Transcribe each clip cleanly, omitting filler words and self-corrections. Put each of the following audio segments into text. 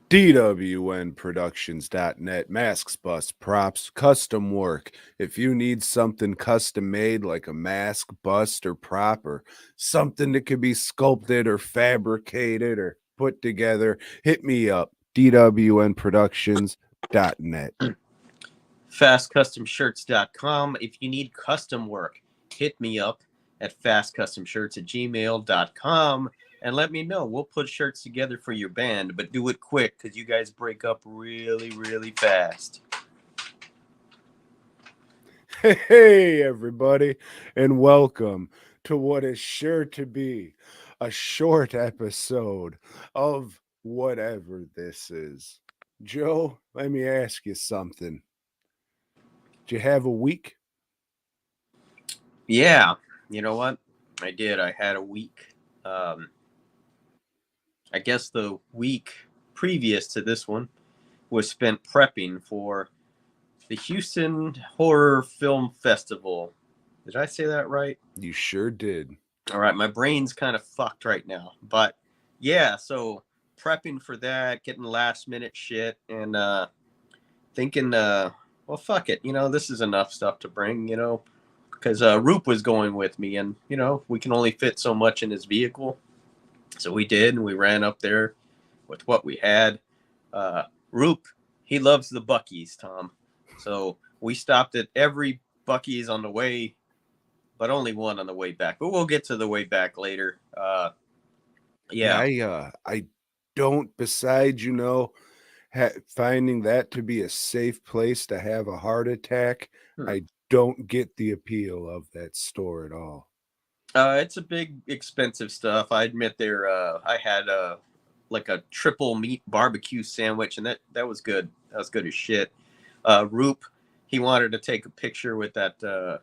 DWNProductions.net, masks, busts, props, custom work. If you need something custom made like a mask, bust, or prop, or something that could be sculpted or fabricated or put together, hit me up. DWNProductions.net. FastCustomShirts.com. If you need custom work, hit me up at fastcustomshirts@gmail.com and let me know. We'll put shirts together for your band, but do it quick because you guys break up really, really fast. Hey, everybody, and welcome to what is sure to be a short episode of whatever this is. Joe, let me ask you something. Did you have a week? Yeah, you know what? I did. I had a week. Um, I guess the week previous to this one was spent prepping for the Houston Horror Film Festival. Did I say that right? You sure did. All right, my brain's kind of fucked right now. But yeah, so prepping for that, getting last minute shit, and thinking, well, fuck it. This is enough stuff to bring, because Roop was going with me, and, we can only fit so much in his vehicle. So we did, and we ran up there with what we had. Roop, he loves the Buc-ee's, Tom. So we stopped at every Buc-ee's on the way, but only one on the way back. But we'll get to the way back later. Yeah, Yeah. I don't, besides, finding that to be a safe place to have a heart attack, I don't get the appeal of that store at all. It's a big, expensive stuff. I admit I had like a triple meat barbecue sandwich, and that was good. That was good as shit. Roop, he wanted to take a picture with that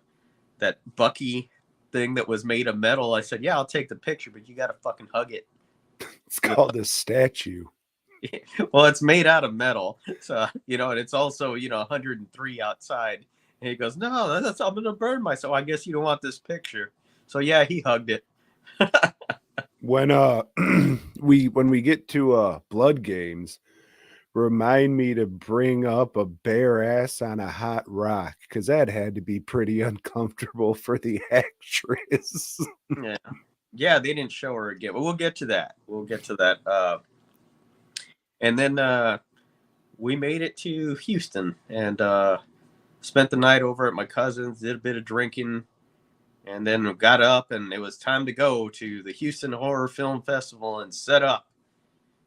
Bucky thing that was made of metal. I said, yeah, I'll take the picture, but you got to fucking hug it. It's called a statue. Well, it's made out of metal. So, and it's also, 103 outside. And he goes, no, I'm going to burn myself. I guess you don't want this picture. So, yeah, he hugged it. When when we get to blood games, remind me to bring up a bare ass on a hot rock, because that had to be pretty uncomfortable for the actress. Yeah, they didn't show her again, but we'll get to that. And then we made it to Houston and spent the night over at my cousin's, did a bit of drinking, and then got up, and it was time to go to the Houston Horror Film Festival and set up.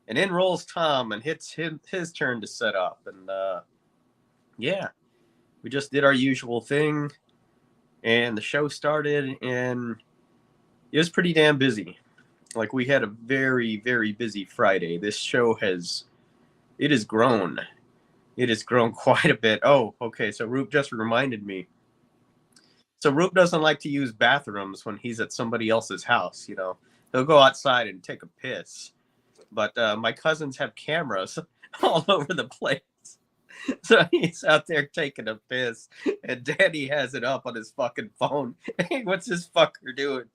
And in rolls Tom, and hits his turn to set up. And yeah, we just did our usual thing, and the show started, and it was pretty damn busy. Like, we had a very, very busy Friday. This show has grown. It has grown quite a bit. Oh, okay, so Roop just reminded me. So Roop doesn't like to use bathrooms when he's at somebody else's house, He'll go outside and take a piss. But my cousins have cameras all over the place. So he's out there taking a piss, and Daddy has it up on his fucking phone. Hey, what's this fucker doing?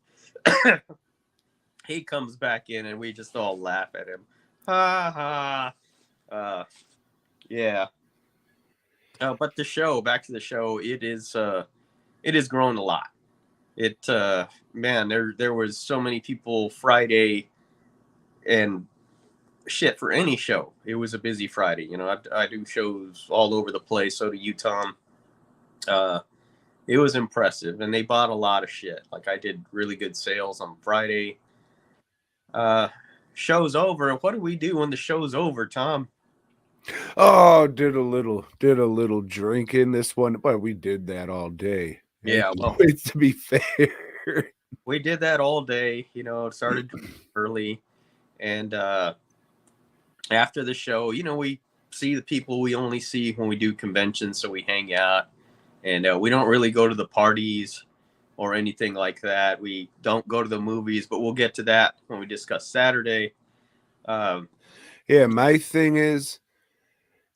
He comes back in, and we just all laugh at him. Ha ha. Yeah. But back to the show, it has grown a lot. Man, there was so many people Friday, and shit, for any show, it was a busy Friday. I do shows all over the place. So do you, Tom. It was impressive, and they bought a lot of shit. Like, I did really good sales on Friday. Show's over. What do we do when the show's over, Tom? Oh, did a little drinking this one, but we did that all day. Yeah, well, to be fair, we did that all day. It started early, and after the show, we see the people we only see when we do conventions, so we hang out, and we don't really go to the parties or anything like that. We don't go to the movies, but we'll get to that when we discuss Saturday. Yeah, my thing is,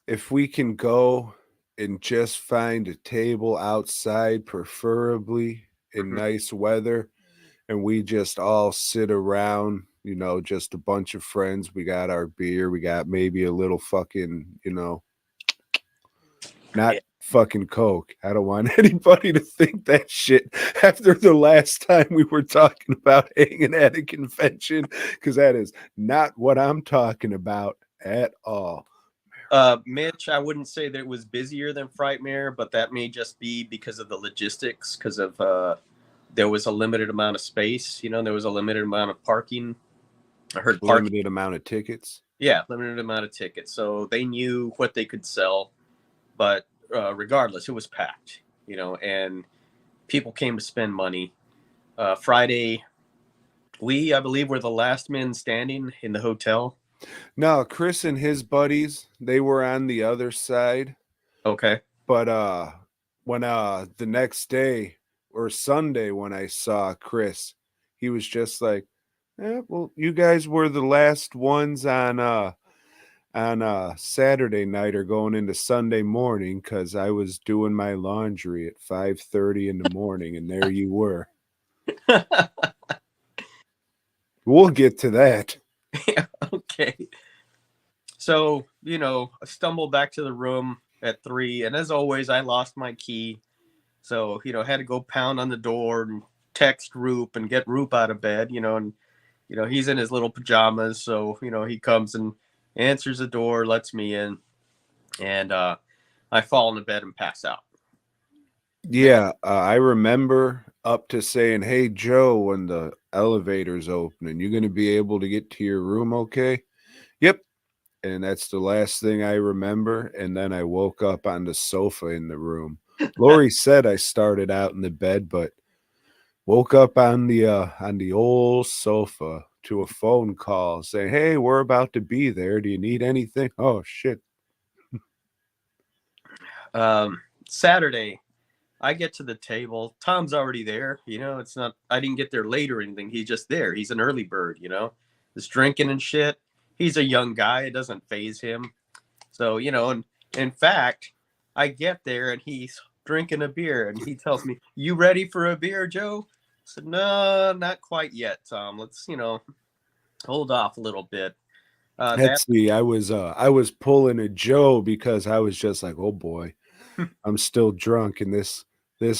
if we can go and just find a table outside, preferably in nice weather, and we just all sit around, just a bunch of friends. We got our beer. We got maybe a little fucking, not Yeah. fucking Coke. I don't want anybody to think that shit after the last time we were talking about hanging at a convention, because that is not what I'm talking about at all. Mitch, I wouldn't say that it was busier than Frightmare, but that may just be because of the logistics, because of there was a limited amount of space. There was a limited amount of parking. I heard parking. Limited amount of tickets. Yeah, limited amount of tickets. So they knew what they could sell, but regardless, it was packed. And people came to spend money. Friday, I believe, were the last men standing in the hotel. No, Chris and his buddies, they were on the other side. Okay. But when the next day or Sunday when I saw Chris, he was just like, "Yeah, well, you guys were the last ones on Saturday night or going into Sunday morning, because I was doing my laundry at 5:30 in the morning, and there you were." We'll get to that. Yeah, okay. So, I stumbled back to the room at 3, and as always, I lost my key. So, had to go pound on the door and text Roop and get Roop out of bed, and he's in his little pajamas, so he comes and answers the door, lets me in, and I fall into bed and pass out. Yeah, I remember up to saying, "Hey, Joe, when the elevator's opening, you going to be able to get to your room okay?" Yep. And that's the last thing I remember. And then I woke up on the sofa in the room. Lori said I started out in the bed, but woke up on the old sofa to a phone call saying, "Hey, we're about to be there. Do you need anything?" Oh shit. Saturday, I get to the table. Tom's already there. It's not, I didn't get there late or anything. He's just there. He's an early bird, He's drinking and shit. He's a young guy. It doesn't phase him. So, and in fact, I get there and he's drinking a beer and he tells me, "You ready for a beer, Joe?" I said, "No, not quite yet, Tom. Let's, hold off a little bit." Let's see. I was pulling a Joe because I was just like, "Oh boy, I'm still drunk and this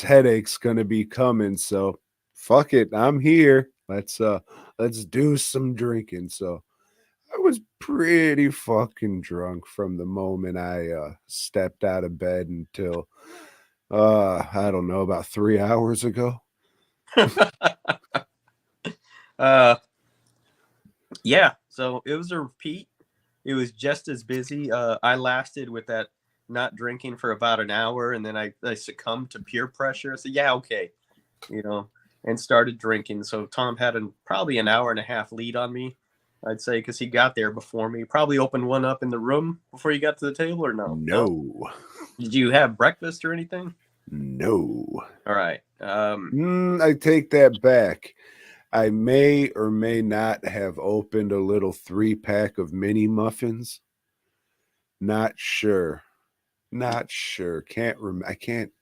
headache's gonna be coming. So fuck it. I'm here. Let's do some drinking." So I was pretty fucking drunk from the moment I stepped out of bed until I don't know, about 3 hours ago. uh, yeah, so it was a repeat. It was just as busy. I lasted with that not drinking for about an hour, and then I succumbed to peer pressure. I said, "Yeah, okay," and started drinking. So Tom had probably an hour and a half lead on me, I'd say, because he got there before me. Probably opened one up in the room before you got to the table, or no? No. Did you have breakfast or anything? No. All right. I take that back. I may or may not have opened a little 3-pack of mini muffins. Not sure. Not sure. Can't remember. I can't.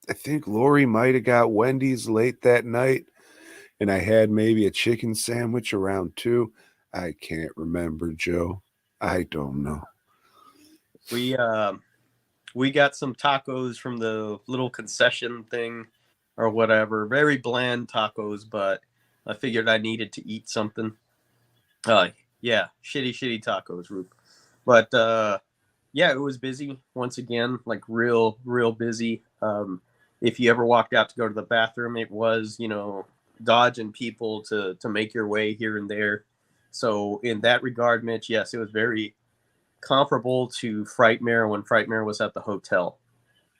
I think Lori might have got Wendy's late that night, and I had maybe a chicken sandwich around 2. I can't remember, Joe. I don't know. We got some tacos from the little concession thing or whatever. Very bland tacos, but I figured I needed to eat something. Yeah, shitty tacos, Roop. But yeah, it was busy once again, like real busy. If you ever walked out to go to the bathroom, it was, dodging people to make your way here and there. So in that regard, Mitch, yes, it was very comparable to Frightmare when Frightmare was at the hotel.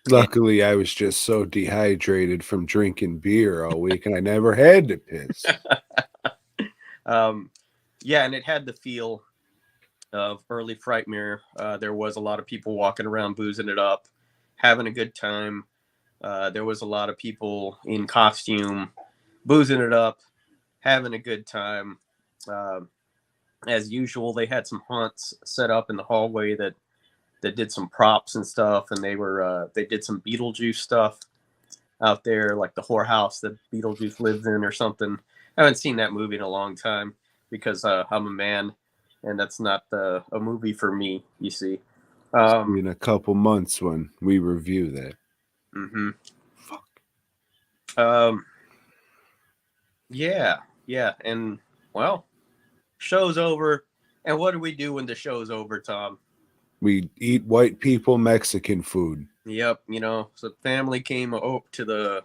Luckily, I was just so dehydrated from drinking beer all week, and I never had to piss. Yeah, and it had the feel of early Frightmare. There was a lot of people walking around boozing it up, having a good time. There was a lot of people in costume, boozing it up, having a good time. As usual, they had some haunts set up in the hallway that did some props and stuff, and they did some Beetlejuice stuff out there, like the whorehouse that Beetlejuice lives in or something. I haven't seen that movie in a long time because I'm a man, and that's not a movie for me. You see. See Um, in a couple months when we review that. hmm Fuck. um, yeah, yeah, and well, show's over. And what do we do when the show's over, Tom? We eat white people Mexican food. Yep, so family came up to the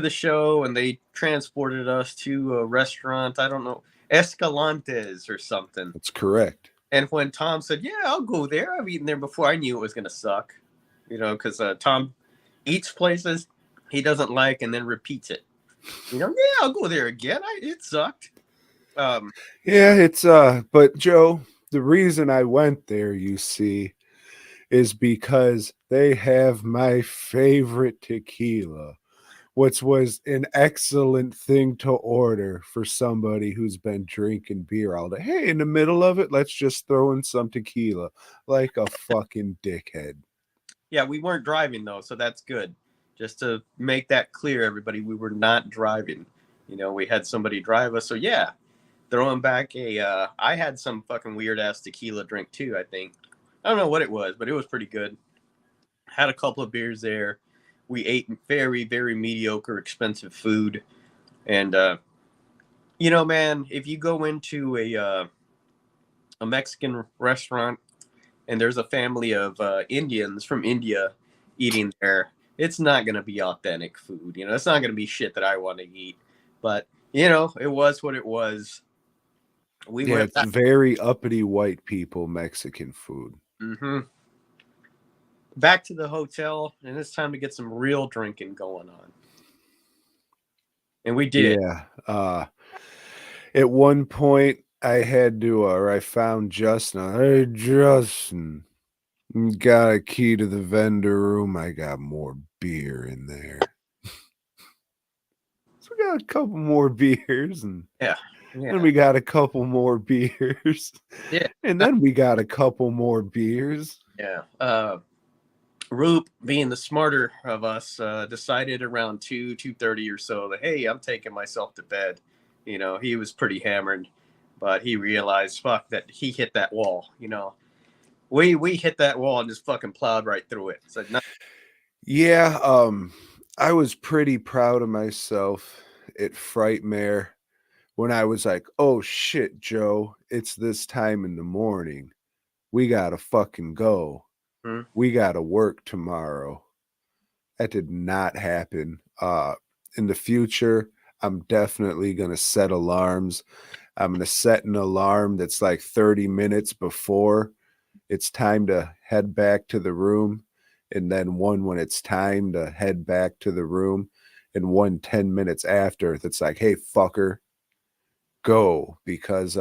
show, and they transported us to a restaurant. I don't know, Escalante's or something. That's correct. And when Tom said, "Yeah, I'll go there," I've eaten there before. I knew it was gonna suck, because Tom eats places he doesn't like and then repeats it. Yeah, I'll go there again. It sucked. Um, Yeah, it's but Joe, the reason I went there, you see, is because they have my favorite tequila, which was an excellent thing to order for somebody who's been drinking beer all day. Hey, in the middle of it, let's just throw in some tequila like a fucking dickhead. yeah, we weren't driving though, so that's good. Just to make that clear, everybody, we were not driving. We had somebody drive us. So yeah, throwing back a. I had some fucking weird ass tequila drink too. I think I don't know what it was, but it was pretty good. Had a couple of beers there. We ate very very mediocre, expensive food, and man, if you go into a Mexican restaurant and there's a family of Indians from India eating there, it's not going to be authentic food. It's not going to be shit that I want to eat. But, it was what it was. We Yeah, went it's back. very uppity white people Mexican food. hmm back to the hotel, and it's time to get some real drinking going on. And we did. Yeah. At one point I had to or I found Justin. Hey Justin, got a key to the vendor room. I got more beer in there. So we got a couple more beers, and Yeah. then Yeah. we got a couple more beers, Yeah. and then we got a couple more beers. Yeah. Roop, being the smarter of us, decided around 2:30 or so that, hey, I'm taking myself to bed. He was pretty hammered, but he realized, fuck, that he hit that wall. We hit that wall and just fucking plowed right through it. So no, Yeah, I was pretty proud of myself at Frightmare when I was like, "Oh shit, Joe, it's this time in the morning. We gotta fucking go. hmm, We gotta work tomorrow." That did not happen. In the future, I'm definitely gonna set alarms. I'm gonna set an alarm that's like 30 minutes before it's time to head back to the room, and then one when it's time to head back to the room, and one 10 minutes after that's like, hey, fucker, go. Because,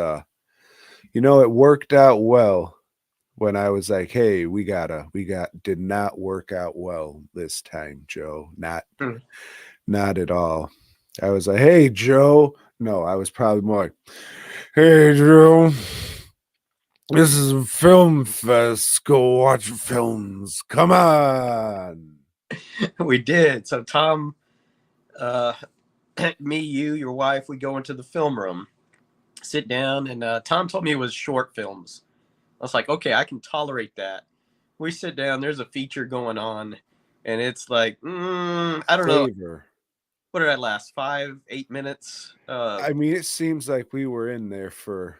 it worked out well when I was like, hey, did not work out well this time, Joe. hmm. Not at all. I was like, hey, Joe. No, I was probably more like, hey, Joe. This is a film fest. Go watch films. Come on. We did. So Tom, uh, me, you, your wife, we go into the film room, sit down, and Tom told me it was short films. I was like, okay, I can tolerate that. We sit down, there's a feature going on, and it's like, I don't know, Favor. what did I last? 5, 8 minutes? I mean, it seems like we were in there for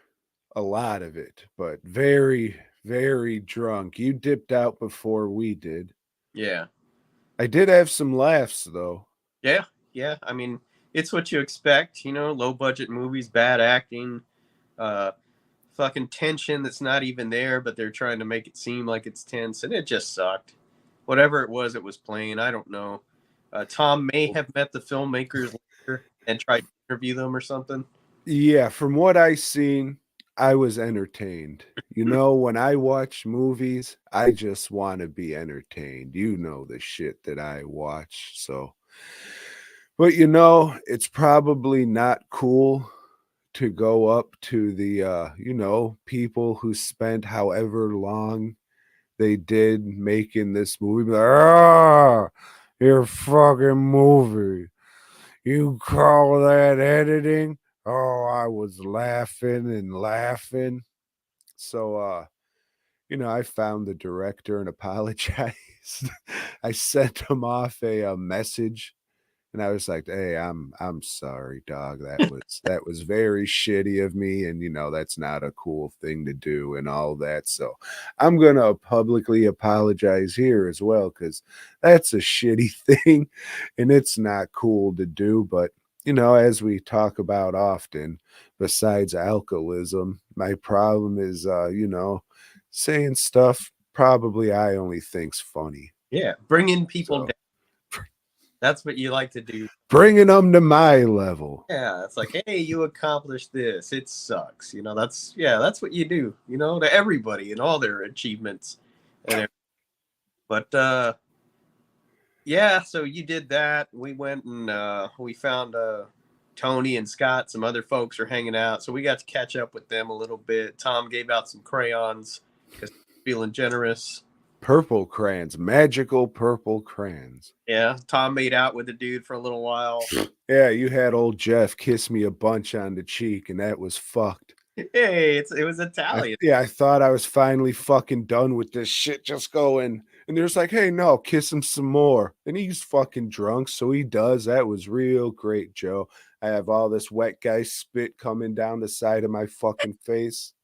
a lot of it, but very, very drunk. You dipped out before we did. Yeah, I did have some laughs, though. yeah, yeah. I mean, it's what you expect, low budget movies, bad acting, uh, fucking tension that's not even there, but they're trying to make it seem like it's tense, and it just sucked. Whatever it was playing. I don't know. Tom may have met the filmmakers later and tried to interview them or something. Yeah, from what I seen, I was entertained. When I watch movies, I just want to be entertained. You know the shit that I watch. So, but it's probably not cool to go up to the people who spent however long they did making this movie. Be like, your fucking movie. You call that editing? Oh, I was laughing and laughing. So, I found the director and apologized. I sent him off a message, and I was like, "Hey, I'm sorry, dog. That was very shitty of me, and that's not a cool thing to do and all that. So I'm gonna publicly apologize here as well, because that's a shitty thing, and it's not cool to do. But as we talk about often, besides alcoholism, my problem is saying stuff probably I only think's funny. Yeah, bringing people So down. That's what you like to do. bringing them to my level. Yeah, it's like, hey, you accomplished this. It sucks. That's what you do. To everybody and all their achievements and everything. But yeah, so you did that. We went and we found Tony and Scott. Some other folks are hanging out, so we got to catch up with them a little bit. Tom gave out some crayons because feeling generous. Purple crayons, magical purple crayons. Yeah, Tom made out with the dude for a little while. Yeah, you had old Jeff kiss me a bunch on the cheek, and that was fucked. Hey, it was Italian. I thought I was finally fucking done with this shit just going. And there's like, hey, no, kiss him some more. And he's fucking drunk, so he does. That was real great, Joe. I have all this wet guy spit coming down the side of my fucking face.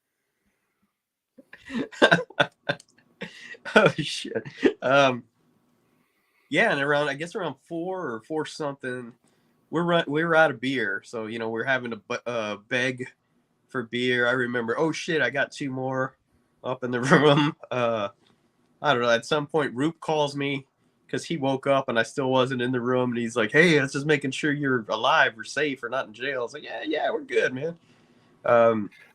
Oh shit. Yeah, and I guess around 4 or 4 something, we were out of beer, so we're having to beg for beer. I remember, oh shit, I got 2 more up in the room. I don't know. At some point, Roop calls me because he woke up and I still wasn't in the room, and he's like, "Hey, I was just making sure you're alive or safe or not in jail." I was like, "Yeah, we're good, man."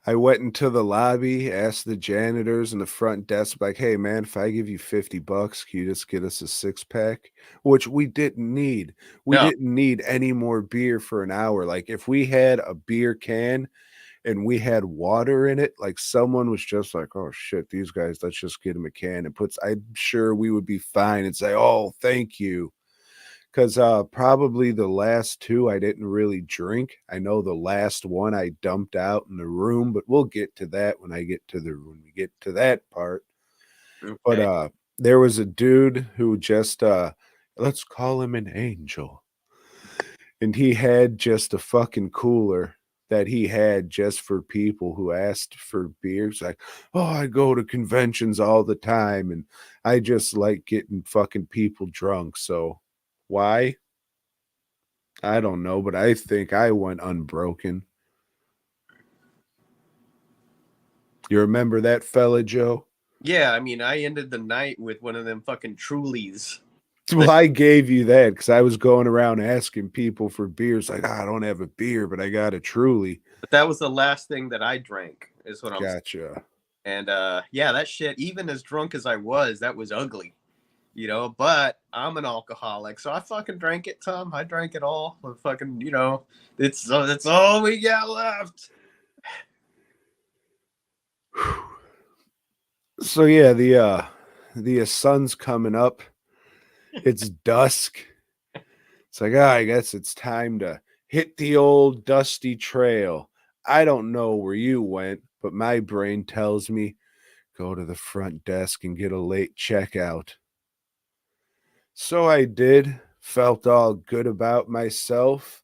I went into the lobby, asked the janitors and the front desk, like, hey, man, if I give you $50, can you just get us a 6-pack? Which we didn't need. We No, didn't need any more beer for an hour. Like, if we had a beer can and we had water in it, like, someone was just like, oh, shit, these guys, let's just get them a can and I'm sure we would be fine and say, oh, thank you. Because probably the last two I didn't really drink. I know the last one I dumped out in the room, but we'll get to that when we get to that part. But okay. there was a dude who just let's call him an angel. And he had just a fucking cooler that he had just for people who asked for beers. Like, oh, I go to conventions all the time and I just like getting fucking people drunk. So why? I don't know, but I think I went unbroken. You remember that fella, Joe? Yeah, I mean, I ended the night with one of them fucking Trulies. Well, I gave you that because I was going around asking people for beers. Like, I don't have a beer, but I got a Truly. But that was the last thing that I drank, is what I'm saying. Gotcha. And yeah, that shit, even as drunk as I was, that was ugly. But I'm an alcoholic, so I fucking drank it, Tom. I drank it all. I fucking, it's all we got left. So yeah, the sun's coming up. It's dusk. It's like, I guess it's time to hit the old dusty trail. I don't know where you went, but my brain tells me go to the front desk and get a late checkout. So I did, felt all good about myself,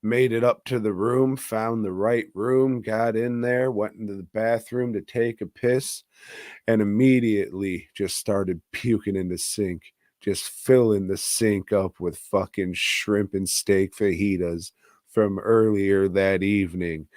made it up to the room, found the right room, got in there, went into the bathroom to take a piss, and immediately just started puking in the sink, just filling the sink up with fucking shrimp and steak fajitas from earlier that evening.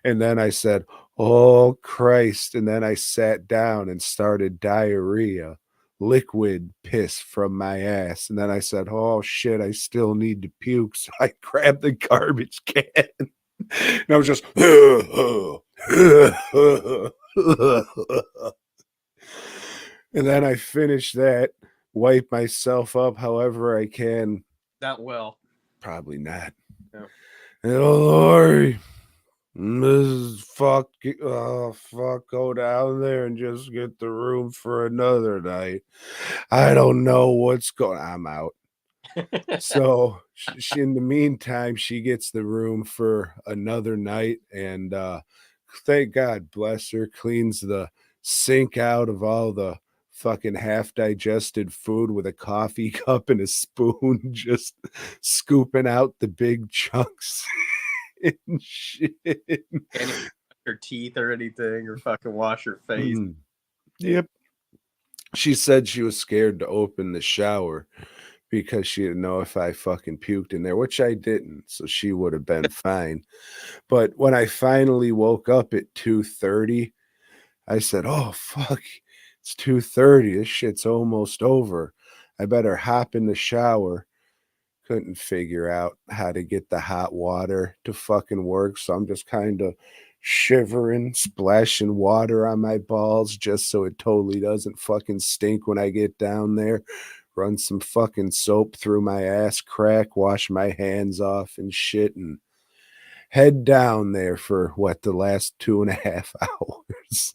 And then I said, oh Christ. And then I sat down and started diarrhea, liquid piss from my ass. And then I said, oh shit, I still need to puke. So I grabbed the garbage can. And I was just and then I finish that, wipe myself up however I can. Not well. Probably not. No. And oh Lord, this is fuck. Oh fuck, go down there and just get the room for another night. I don't know what's going. I'm out. So she, in the meantime, she gets the room for another night, and thank God, bless her, cleans the sink out of all the fucking half digested food with a coffee cup and a spoon, just scooping out the big chunks and shit. Can't even brush her teeth or anything, or fucking wash her face. Mm. Yep. She said she was scared to open the shower because she didn't know if I fucking puked in there, which I didn't. So she would have been fine. But when I finally woke up at 2:30, I said, "Oh fuck, it's 2:30. This shit's almost over. I better hop in the shower." Couldn't figure out how to get the hot water to fucking work, so I'm just kind of shivering, splashing water on my balls just so it totally doesn't fucking stink when I get down there. Run some fucking soap through my ass crack, wash my hands off and shit, and head down there for what, the last 2.5 hours.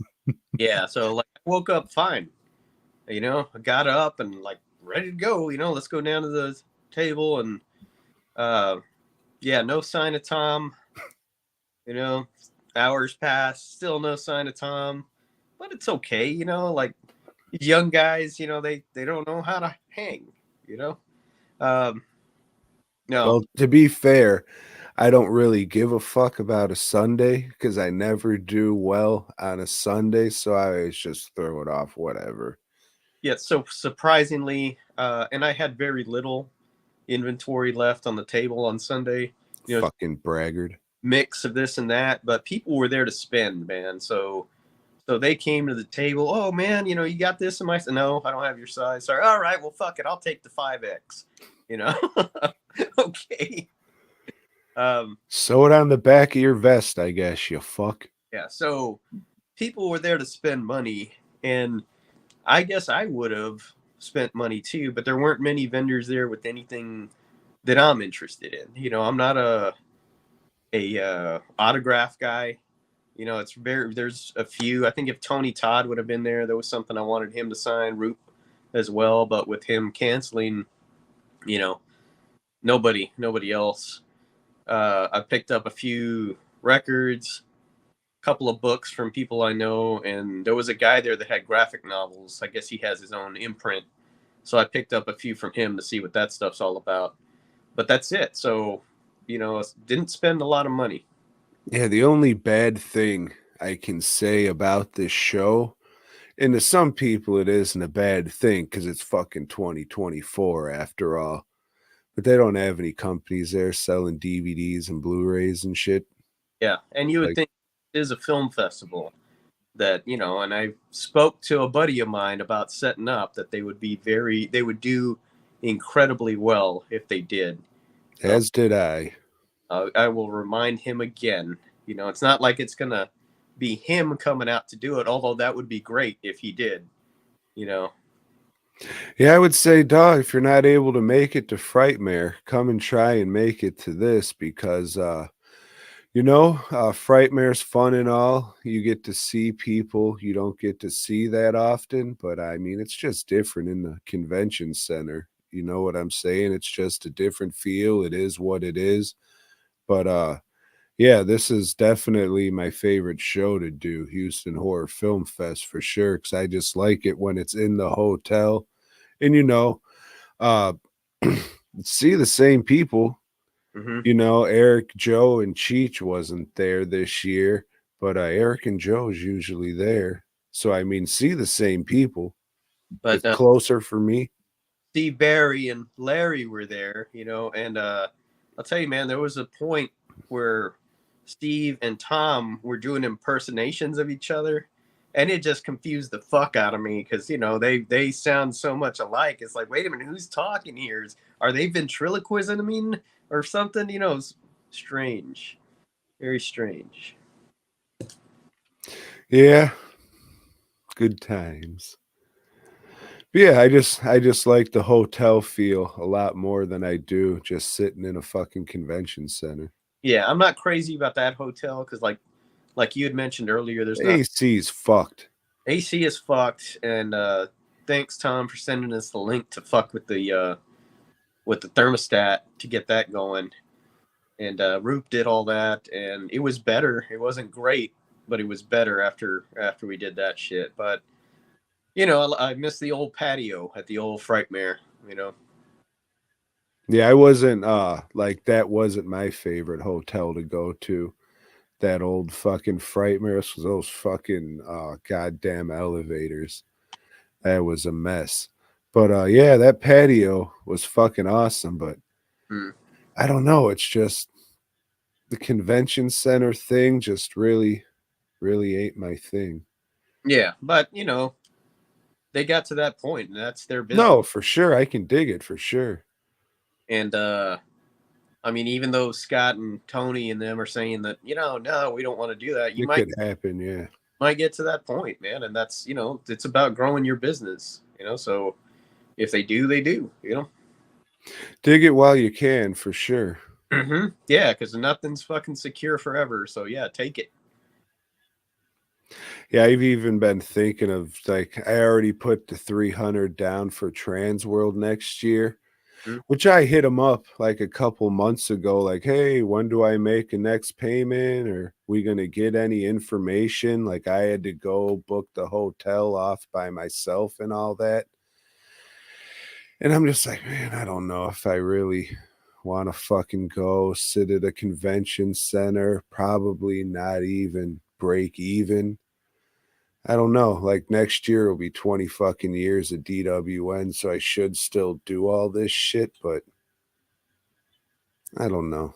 Yeah, so like I woke up fine. I got up and like ready to go. Let's go down to the table and uh, yeah, no sign of Tom. You know, hours pass, still no sign of Tom, but it's okay. Like these young guys, they don't know how to hang. You know, um, no, Well, to be fair, I don't really give a fuck about a Sunday because I never do well on a Sunday, so I always just throw it off, whatever. yeah. So surprisingly, and I had very little inventory left on the table on Sunday. You know, Fucking braggart. mix of this and that, but people were there to spend, man. So they came to the table. Oh man, you got this in my. No, I don't have your size. Sorry. All right, well, fuck it. I'll take the 5X. Okay. Sew it on the back of your vest, I guess, you fuck. Yeah. So people were there to spend money, and I guess I would have spent money too, but there weren't many vendors there with anything that I'm interested in. I'm not a autograph guy. It's very there's a few. I think if Tony Todd would have been there, there was something I wanted him to sign, Roop as well. But with him canceling, you know, nobody else. I picked up a few records, a couple of books from people I know, and there was a guy there that had graphic novels. I guess he has his own imprint, so I picked up a few from him to see what that stuff's all about. But that's it. So, didn't spend a lot of money. Yeah, the only bad thing I can say about this show, and to some people it isn't a bad thing because it's fucking 2024 after all, but they don't have any companies there selling DVDs and Blu-rays and shit. Yeah, and you would Like, think it is a film festival that and I spoke to a buddy of mine about setting up that they would do incredibly well if they did. So as did I. I will remind him again. It's not like it's gonna be him coming out to do it, although that would be great if he did. You know, Yeah, I would say, dog, if you're not able to make it to Frightmare, come and try and make it to this because, Frightmare's fun and all. You get to see people you don't get to see that often, but I mean, it's just different in the convention center. You know what I'm saying? It's just a different feel. It is what it is. But, yeah, this is definitely my favorite show to do, Houston Horror Film Fest for sure, because I just like it when it's in the hotel. And uh see the same people. hmm Eric, Joe, and Cheech wasn't there this year, but Eric and Joe's usually there. So I mean, see the same people. but It's closer for me. Steve Barry and Larry were there. And I'll tell you, man, there was a point where Steve and Tom were doing impersonations of each other, and it just confused the fuck out of me because they sound so much alike. It's like, wait a minute, who's talking here? Are they ventriloquism or something? It's strange, very strange. Yeah, good times. But yeah, I just like the hotel feel a lot more than I do just sitting in a fucking convention center. Yeah, I'm not crazy about that hotel because like you had mentioned earlier, there's not AC's fucked. AC is fucked, and thanks Tom for sending us the link to fuck with with the thermostat to get that going. And Roop did all that, and it was better. It wasn't great, but it was better after we did that shit. But I miss the old patio at the old Frightmare. You know. Yeah, I wasn't like that wasn't my favorite hotel to go to. That old fucking Frightmare was those fucking goddamn elevators. That was a mess. But yeah, that patio was fucking awesome, but Mm. I don't know, it's just the convention center thing just really ain't my thing. Yeah, but they got to that point, and that's their business. No, for sure. I can dig it for sure. And I mean, even though Scott and Tony and them are saying that, no, we don't want to do that, you It might could happen, yeah. get to that point, man. And that's, it's about growing your business, So if they do, they do. Dig it while you can for sure. Yeah, because nothing's fucking secure forever. So yeah, take it. Yeah, I've even been thinking of like I already put the 300 down for Trans World next year, Mhm. which I hit him up like a couple months ago like, "Hey, when do I make a next payment or we going to get any information?" Like I had to go book the hotel off by myself and all that. And I'm just like, "Man, I don't know if I really want to fucking go sit at a convention center, probably not even break even. I don't know. Like next year will be 20 fucking years of DWN, so I should still do all this shit, but I don't know.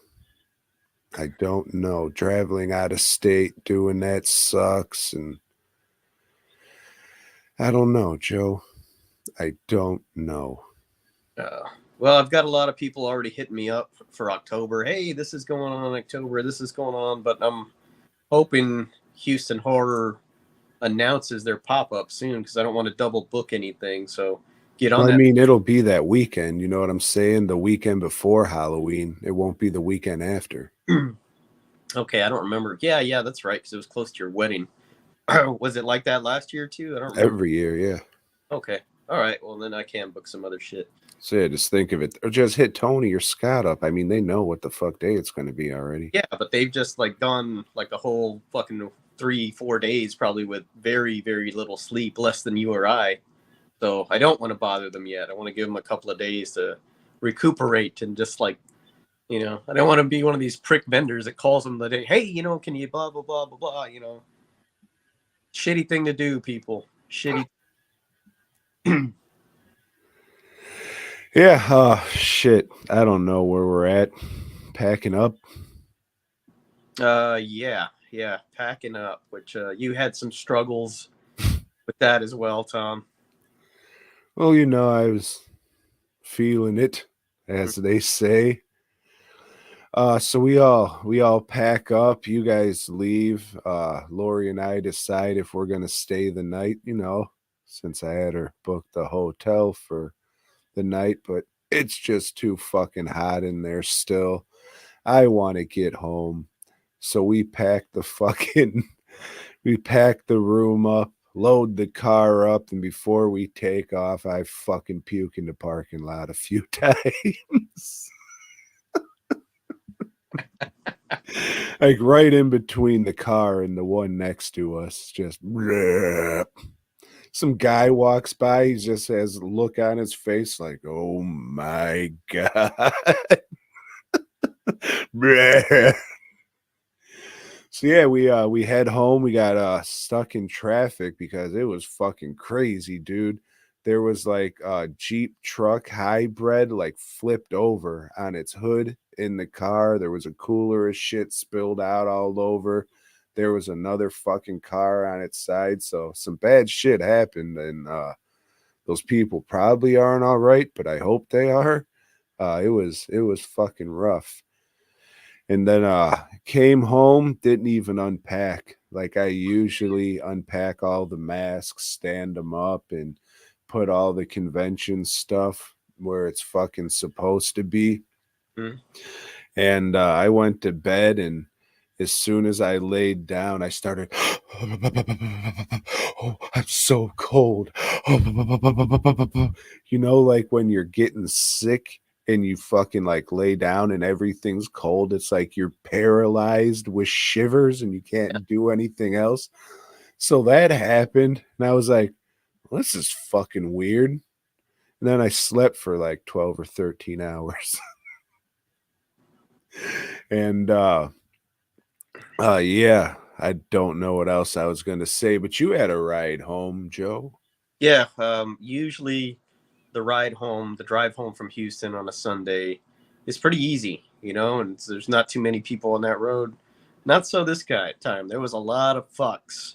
I don't know. Traveling out of state doing that sucks, and I don't know, Joe. I don't know. Uh, well, I've got a lot of people already hitting me up for October. Hey, this is going on in October. This is going on, but I'm hoping Houston Horror announces their pop up soon because I don't want to double book anything. So get on Well, I that. mean, it'll be that weekend. You know what I'm saying? The weekend before Halloween. It won't be the weekend after. Okay, I don't remember. Yeah, that's right because it was close to your wedding. Was it like that last year too? I don't remember. Every year, yeah. Okay, all right. Well, then I can book some other shit. So yeah, just think of it. Or just hit Tony or Scott up. I mean, they know what the fuck day it's going to be already. Yeah, but they've just like gone like a whole fucking 3-4 days probably with very very little sleep, less than you or I. So I don't want to bother them yet. I want to give them a couple of days to recuperate and just like I don't want to be one of these prick vendors that calls them the day, hey, can you blah blah blah blah blah. Shitty thing to do, people. Shitty. Yeah, shit. I don't know where we're at. Packing up. Yeah, packing up. Which you had some struggles with that as well, Tom. Well, I was feeling it, as they say. So we all pack up. You guys leave. Lori and I decide if we're gonna stay the night. Since I had her book the hotel for the night, but it's just too fucking hot in there still. I want to get home. So we pack the room up, load the car up, and before we take off, I fucking puke in the parking lot a few times. Like right in between the car and the one next to us, just bleh. Some guy walks by, he just has a look on his face like, oh my God. So yeah, we head home. We got stuck in traffic because it was fucking crazy, dude. There was like a Jeep truck hybrid like flipped over on its hood in the car. There was a cooler of shit spilled out all over. There was another fucking car on its side. So some bad shit happened, and those people probably aren't all right, but I hope they are. It was fucking rough. And then came home, didn't even unpack. Like I usually unpack all the masks, stand them up, and put all the convention stuff where it's fucking supposed to be. Mm. And I went to bed, and as soon as I laid down, I started, oh, I'm so cold. Like when you're getting sick and you fucking like lay down and everything's cold. It's like you're paralyzed with shivers and you can't do anything else. So that happened, and I was like, well, this is fucking weird. And then I slept for like 12 or 13 hours. And yeah, I don't know what else I was going to say, but you had a ride home, Joe. Yeah, usually the ride home, the drive home from Houston on a Sunday is pretty easy, and there's not too many people on that road. Not so this time. There was a lot of fucks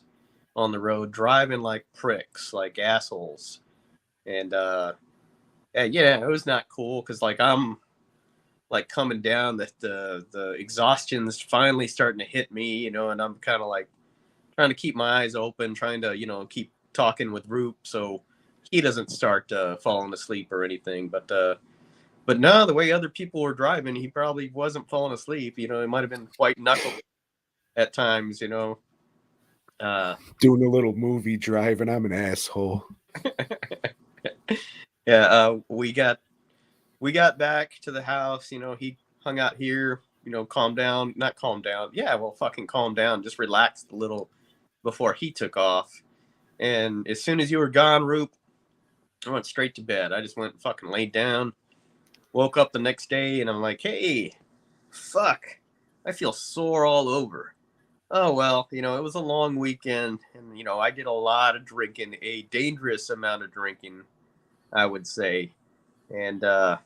on the road driving like pricks, like assholes. And yeah, it was not cool because like I'm like coming down, the exhaustion's finally starting to hit me, and I'm kind of like trying to keep my eyes open, trying to keep talking with Roop so he doesn't start falling asleep or anything. But no, the way other people were driving, he probably wasn't falling asleep. It might have been white knuckle at times. Uh, Doing a little movie driving. I'm an asshole. yeah, we got back to the house. He hung out here. Calm down, not calm down. Yeah, well, fucking calm down. Just relaxed a little before he took off. And as soon as you were gone, Roop, I went straight to bed. I just went and fucking laid down. Woke up the next day and I'm like, hey, fuck, I feel sore all over. Oh, well, it was a long weekend and, I did a lot of drinking, a dangerous amount of drinking, I would say. And, yeah.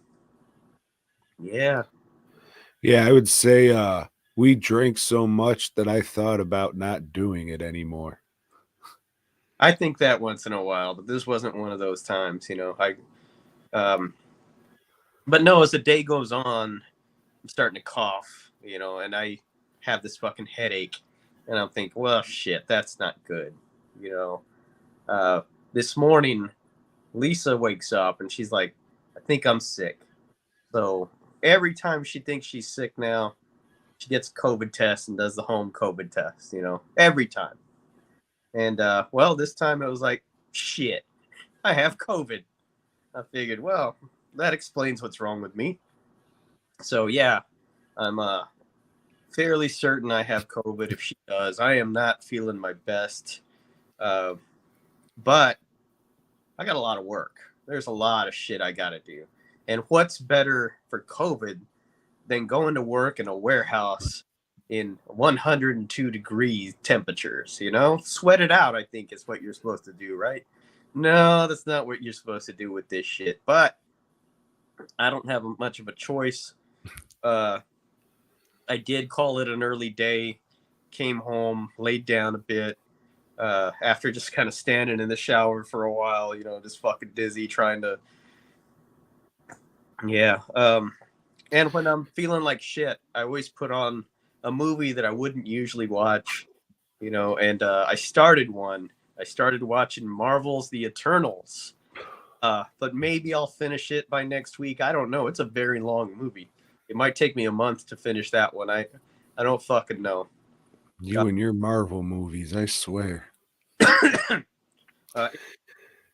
Yeah, I would say we drink so much that I thought about not doing it anymore. I think that once in a while, but this wasn't one of those times, um, but no, as the day goes on, I'm starting to cough, and I have this fucking headache, and I'm thinking, well, shit, that's not good, you know. This morning, Lisa wakes up and she's like, I think I'm sick. So every time she thinks she's sick now, she gets a COVID test and does the home COVID test, every time. And well, this time it was like, shit, I have COVID. I figured, well, that explains what's wrong with me. So yeah, I'm fairly certain I have COVID if she does. I am not feeling my best. Uh, but I got a lot of work. There's a lot of shit I got to do. And what's better for COVID than going to work in a warehouse in 102 degrees temperatures, Sweat it out, I think is what you're supposed to do, right? No, that's not what you're supposed to do with this shit. But I don't have much of a choice. I did call it an early day, came home, laid down a bit, after just kind of standing in the shower for a while, just fucking dizzy, trying to, yeah. And when I'm feeling like shit, I always put on a movie that I wouldn't usually watch, and I started one. I started watching Marvel's The Eternals, but maybe I'll finish it by next week. I don't know. It's a very long movie. It might take me a month to finish that one. I don't fucking know. You and your Marvel movies, I swear. uh,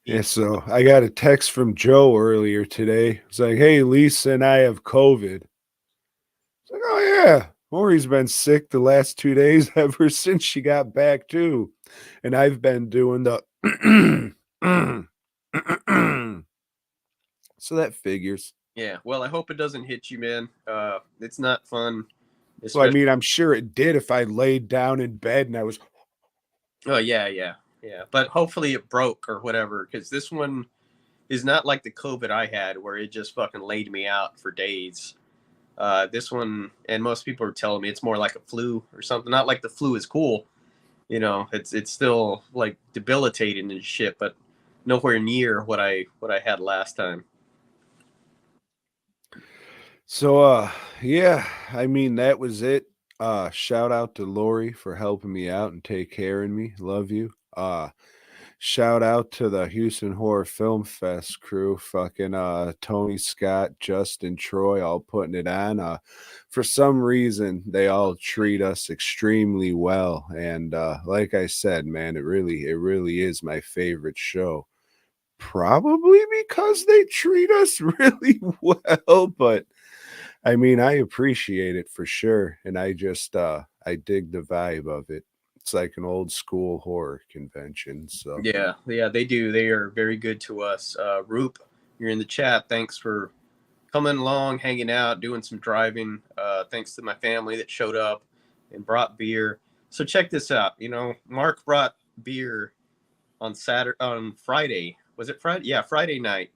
Yeah, so I got a text from Joe earlier today. It's like, hey, Lisa and I have COVID. It's like, oh, yeah. Maury's been sick the last 2 days ever since she got back, too. And I've been doing the. So that figures. Yeah, well, I hope it doesn't hit you, man. It's not fun. Well, I Especially, mean, I'm sure it did if I laid down in bed and I was. oh yeah. But hopefully it broke or whatever, because this one is not like the COVID I had, where it just fucking laid me out for days. This one, and most people are telling me it's more like a flu or something. Not like the flu is cool, It's still like debilitating and shit, but nowhere near what I had last time. So, yeah, I mean, that was it. Shout out to Lori for helping me out and take care of me. Love you. Shout out to the Houston Horror Film Fest crew, fucking Tony Scott, Justin, Troy, all putting it on. For some reason, they all treat us extremely well, and like I said, man, it really is my favorite show. probably because they treat us really well, but I mean, I appreciate it for sure, and I dig the vibe of it. It's like an old school horror convention, so Yeah, yeah, they do. They are very good to us. Roop, you're in the chat. Thanks for coming along, hanging out, doing some driving. Thanks to my family that showed up and brought beer. So check this out. You know, Mark brought beer on Friday. Was it Friday? Yeah, Friday night.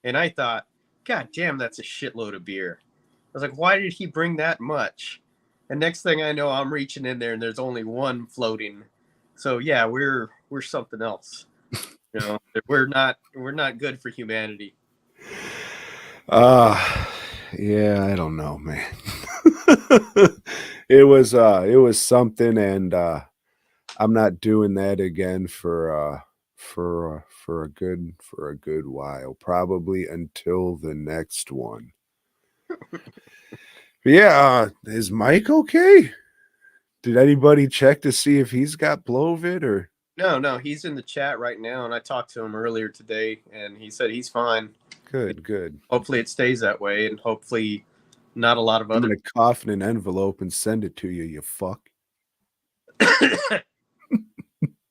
And I thought, God damn, that's a shitload of beer. I was like, why did he bring that much? And next thing I know, I'm reaching in there and there's only one floating. So yeah, we're something else. You know, we're not good for humanity. uh yeah, I don't know, man. It was something, and I'm not doing that again for a good while, probably until the next one. But yeah, is Mike okay? Did anybody check to see if he's got Blovid or No, no, he's in the chat right now, and I talked to him earlier today, and he said he's fine. good, good. Hopefully, it stays that way, and hopefully, not a lot of I'm other. gonna cough in an envelope and send it to you, you fuck.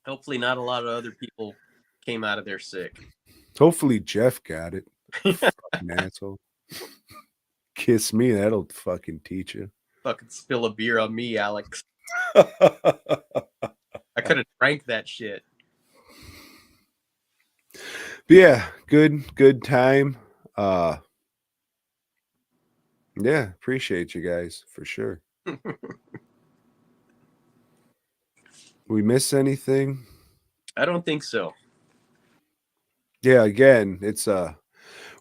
Hopefully, not a lot of other people came out of there sick. Hopefully Jeff got it. Fucking asshole. Kiss me, that'll fucking teach you. Fucking spill a beer on me, Alex. I could have drank that shit. Yeah, good time. Yeah, appreciate you guys for sure. We miss anything? I don't think so. Yeah, again, it's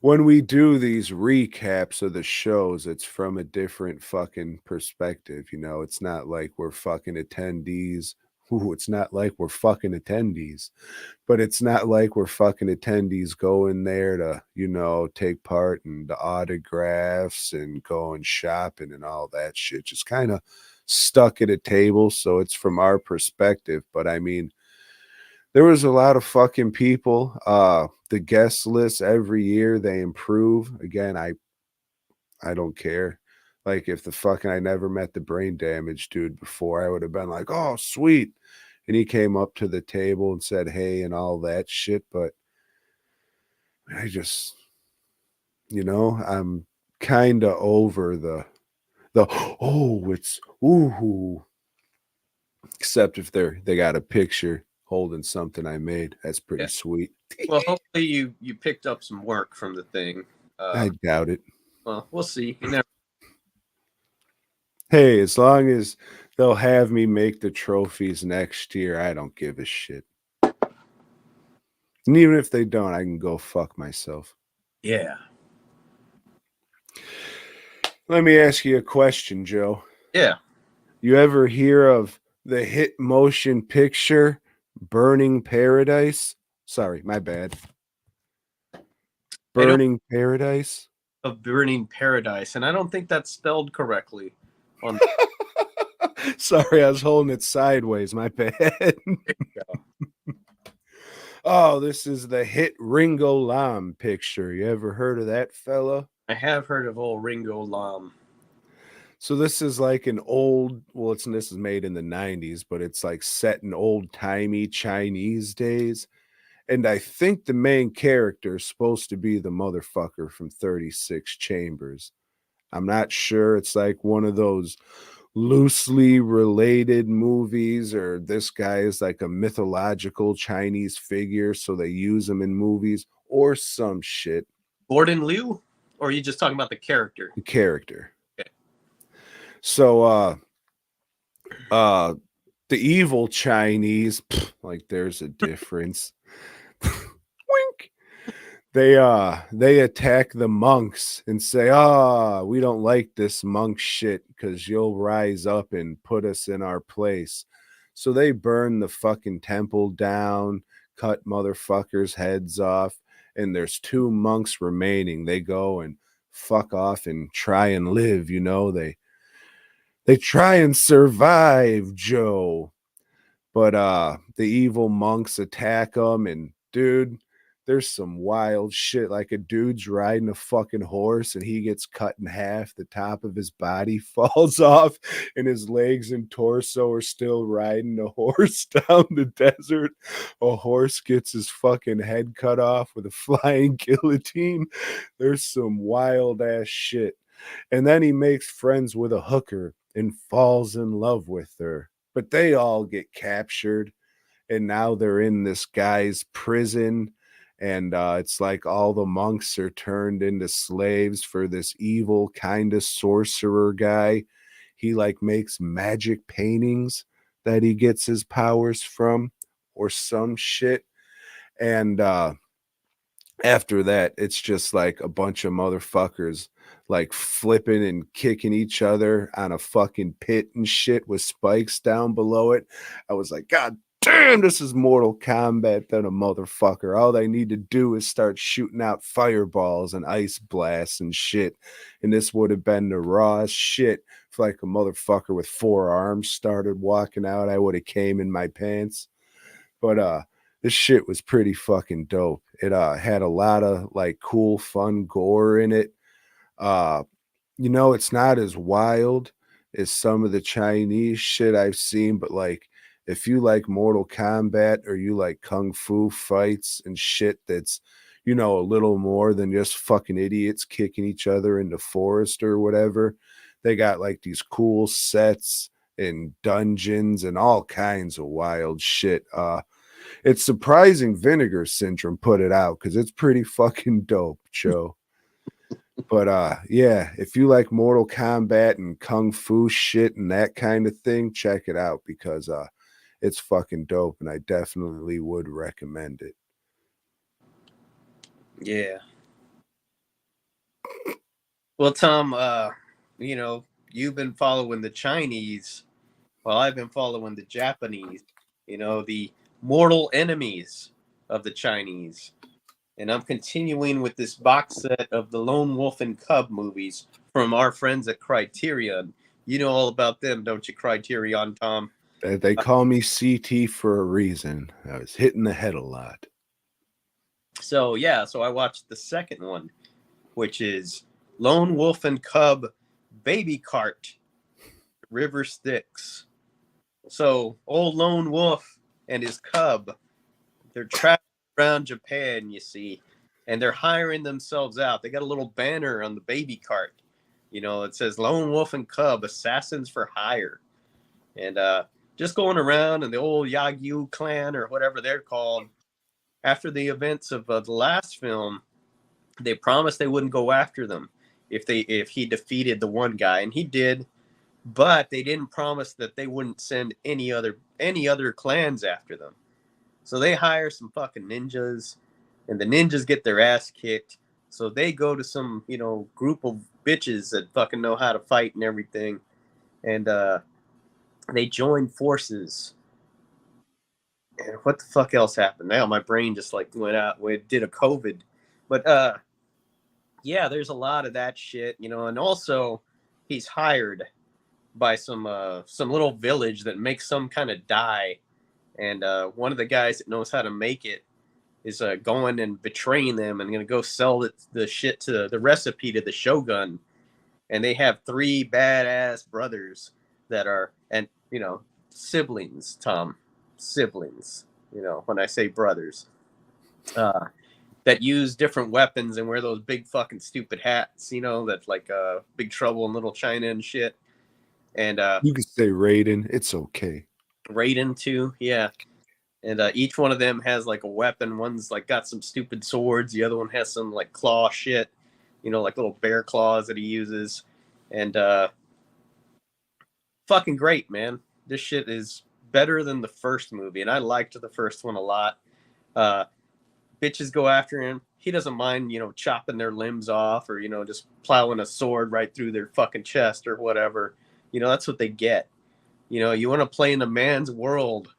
when we do these recaps of the shows, it's from a different fucking perspective, you know. It's not like we're fucking attendees. Ooh, it's not like we're fucking attendees. But it's not like we're fucking attendees going there to, you know, take part in the autographs and going shopping and all that shit. Just kind of stuck at a table. So it's from our perspective. But I mean, there was a lot of fucking people. The guest list every year they improve. Again, I don't care. Like if the fucking I never met the brain damage dude before, I would have been like, oh sweet. And he came up to the table and said hey and all that shit. But I just, you know, I'm kind of over the oh it's ooh. Except if they got a picture holding something I made. That's pretty Yeah. sweet. Well, hopefully you picked up some work from the thing. I doubt it. Well, we'll see. You never. Hey, as long as they'll have me make the trophies next year, I don't give a shit. And even if they don't, I can go fuck myself. Yeah. Let me ask you a question, Joe. Yeah. You ever hear of the hit motion picture Burning Paradise? Sorry, my bad. Burning Paradise? Of Burning Paradise, and I don't think that's spelled correctly. On Sorry, I was holding it sideways. My bad. Oh, this is the hit Ringo Lam picture. You ever heard of that fella? I have heard of old Ringo Lam. So this is like an old, well, this is made in the 90s, but it's like set in old-timey Chinese days. And I think the main character is supposed to be the motherfucker from 36 Chambers. I'm not sure. It's like one of those loosely related movies, or this guy is like a mythological Chinese figure, so they use him in movies or some shit. Gordon Liu? Or are you just talking about the character? The character. Okay. So the evil Chinese, like there's a difference. Wink. They attack the monks and say, we don't like this monk shit because you'll rise up and put us in our place. So they burn the fucking temple down, cut motherfuckers' heads off, and there's 2 monks remaining. They go and fuck off and try and live, you know. They try and survive, Joe. But the evil monks attack them, and dude, there's some wild shit. Like a dude's riding a fucking horse and he gets cut in half. The top of his body falls off and his legs and torso are still riding the horse down the desert. A horse gets his fucking head cut off with a flying guillotine. There's some wild ass shit. And then he makes friends with a hooker and falls in love with her. But they all get captured and now they're in this guy's prison, and it's like all the monks are turned into slaves for this evil kind of sorcerer guy. He like makes magic paintings that he gets his powers from or some shit. And after that, it's just like a bunch of motherfuckers like flipping and kicking each other on a fucking pit and shit with spikes down below it. I was like, God damn, this is Mortal Kombat than a motherfucker. All they need to do is start shooting out fireballs and ice blasts and shit. And this would have been the rawest shit. If like a motherfucker with 4 arms started walking out, I would have came in my pants. But this shit was pretty fucking dope. It had a lot of like cool, fun gore in it. Uh, it's not as wild as some of the Chinese shit I've seen, but like if you like Mortal Kombat or you like kung fu fights and shit that's, a little more than just fucking idiots kicking each other in the forest or whatever, they got like these cool sets and dungeons and all kinds of wild shit. It's surprising Vinegar Syndrome put it out because it's pretty fucking dope, Joe. But yeah, if you like Mortal Kombat and kung fu shit and that kind of thing, check it out because it's fucking dope and I definitely would recommend it. Yeah. Well, Tom, you've been following the Chinese while I've been following the Japanese, the mortal enemies of the Chinese. And I'm continuing with this box set of the Lone Wolf and Cub movies from our friends at Criterion. You know all about them, don't you, Criterion, Tom? They call me CT for a reason. I was hitting the head a lot. So I watched the second one, which is Lone Wolf and Cub Baby Cart River Styx. So old Lone Wolf and his cub, they're traveling around Japan, you see, and they're hiring themselves out. They got a little banner on the baby cart. It says Lone Wolf and Cub, Assassins for Hire. And just going around and the old Yagyu clan or whatever they're called, after the events of the last film, they promised they wouldn't go after them if he defeated the one guy, and he did, but they didn't promise that they wouldn't send any other clans after them. So they hire some fucking ninjas, and the ninjas get their ass kicked. So they go to some, group of bitches that fucking know how to fight and everything, and they join forces. And what the fuck else happened? Now my brain just like went out. We did a COVID, but yeah, there's a lot of that shit, and also he's hired by some little village that makes some kind of dye, and one of the guys that knows how to make it is going and betraying them and going to go sell the shit to the recipe to the shogun, and they have 3 badass brothers that are, and siblings, Tom, siblings, when I say brothers, that use different weapons and wear those big fucking stupid hats, that's like Big Trouble in Little China and shit. And you could say Raiden, it's okay. Raiden too, yeah. And each one of them has like a weapon. One's like got some stupid swords. The other one has some like claw shit, like little bear claws that he uses. And fucking great, man. This shit is better than the first movie, and I liked the first one a lot. Bitches go after him. He doesn't mind, chopping their limbs off or, just plowing a sword right through their fucking chest or whatever. That's what they get. You want to play in a man's world,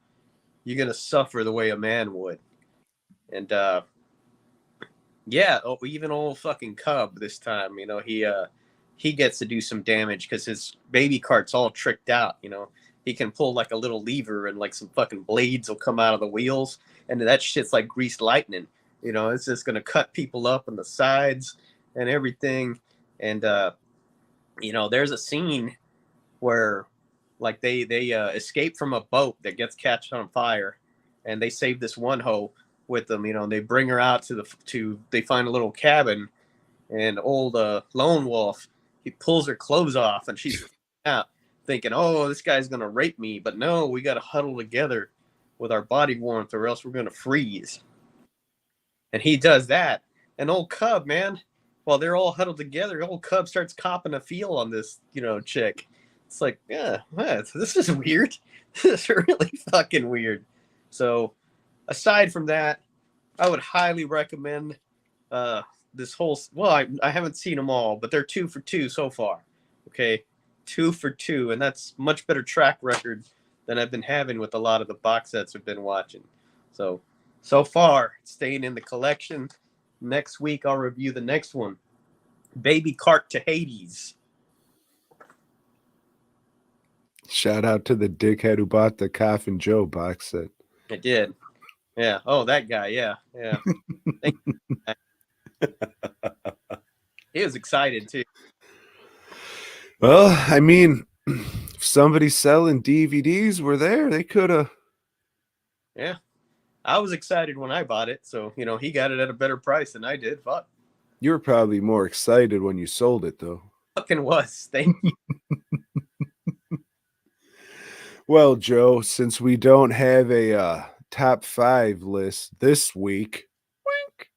you're going to suffer the way a man would. And, yeah, even old fucking Cub this time, he gets to do some damage because his baby cart's all tricked out, He can pull like a little lever and like some fucking blades will come out of the wheels, and that shit's like greased lightning. It's just going to cut people up on the sides and everything. And there's a scene where like they escape from a boat that gets catched on fire, and they save this one hoe with them. And they bring her out to they find a little cabin, and old lone wolf, he pulls her clothes off, and she's out thinking, oh, this guy's gonna rape me. But no, we gotta huddle together with our body warmth, or else we're gonna freeze. And he does that. And old Cub, man, while they're all huddled together, old Cub starts copping a feel on this, chick. It's like, yeah, this is weird. This is really fucking weird. So, aside from that, I would highly recommend this whole. Well, I haven't seen them all, but they're 2 for 2 so far. Okay, 2 for 2, and that's much better track record than I've been having with a lot of the box sets I've been watching. So far, it's staying in the collection. Next week, I'll review the next one, Baby Cart to Hades. Shout out to the dickhead who bought the Coffin Joe box set. I did. Yeah. Oh, that guy. Yeah. Yeah. He was excited too. Well, I mean, if somebody selling DVDs were there, they could have. Yeah. I was excited when I bought it. So, he got it at a better price than I did. Fuck. You were probably more excited when you sold it, though. Fucking was. Thank you. Well, Joe, since we don't have a top 5 list this week, wink,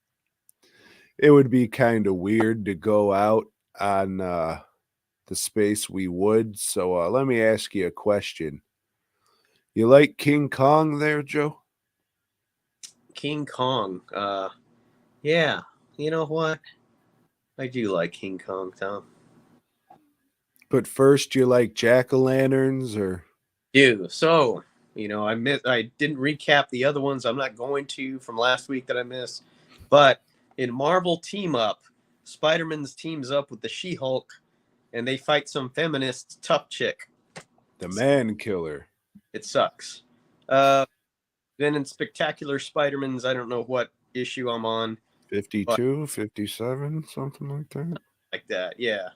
it would be kind of weird to go out on the space we would. So let me ask you a question. You like King Kong there, Joe? King Kong. Yeah. You know what? I do like King Kong, Tom. But first, you like jack-o'-lanterns, or? So, I didn't recap the other ones. I'm not going to from last week that I missed. But in Marvel Team Up, Spider-Man's teams up with the She-Hulk, and they fight some feminist tough chick. The Man Killer. It sucks. Then in Spectacular Spider-Man's, I don't know what issue I'm on. 52, 57, something like that. Like that, yeah.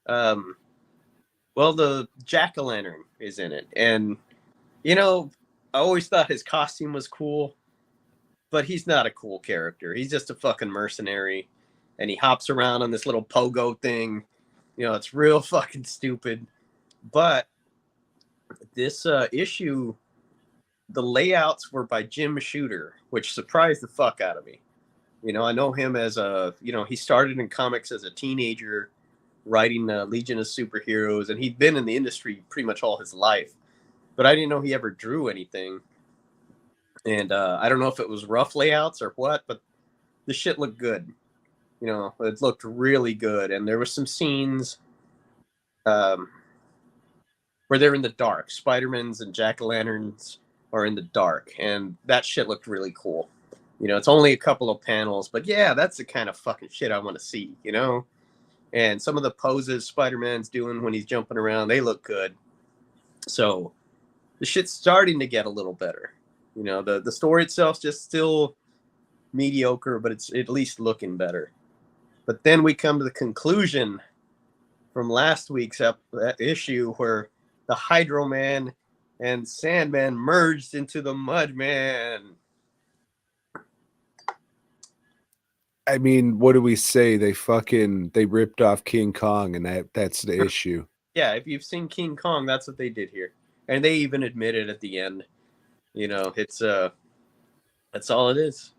Well, the Jack-o'-lantern is in it. And, I always thought his costume was cool, but he's not a cool character. He's just a fucking mercenary, and he hops around on this little pogo thing. It's real fucking stupid. But this issue, the layouts were by Jim Shooter, which surprised the fuck out of me. I know him as he started in comics as a teenager, writing Legion of Superheroes, and he'd been in the industry pretty much all his life. But I didn't know he ever drew anything. And I don't know if it was rough layouts or what, but the shit looked good. It looked really good. And there were some scenes where they're in the dark. Spider-Man's and Jack-o'-lanterns are in the dark. And that shit looked really cool. It's only a couple of panels. But yeah, that's the kind of fucking shit I want to see, And some of the poses Spider-Man's doing when he's jumping around, they look good. So the shit's starting to get a little better. The story itself's just still mediocre, but it's at least looking better. But then we come to the conclusion from last week's issue where the Hydro Man and Sandman merged into the Mudman. I mean, what do we say? They ripped off King Kong, and that's the issue. Yeah, if you've seen King Kong, that's what they did here. And they even admitted at the end, it's that's all it is.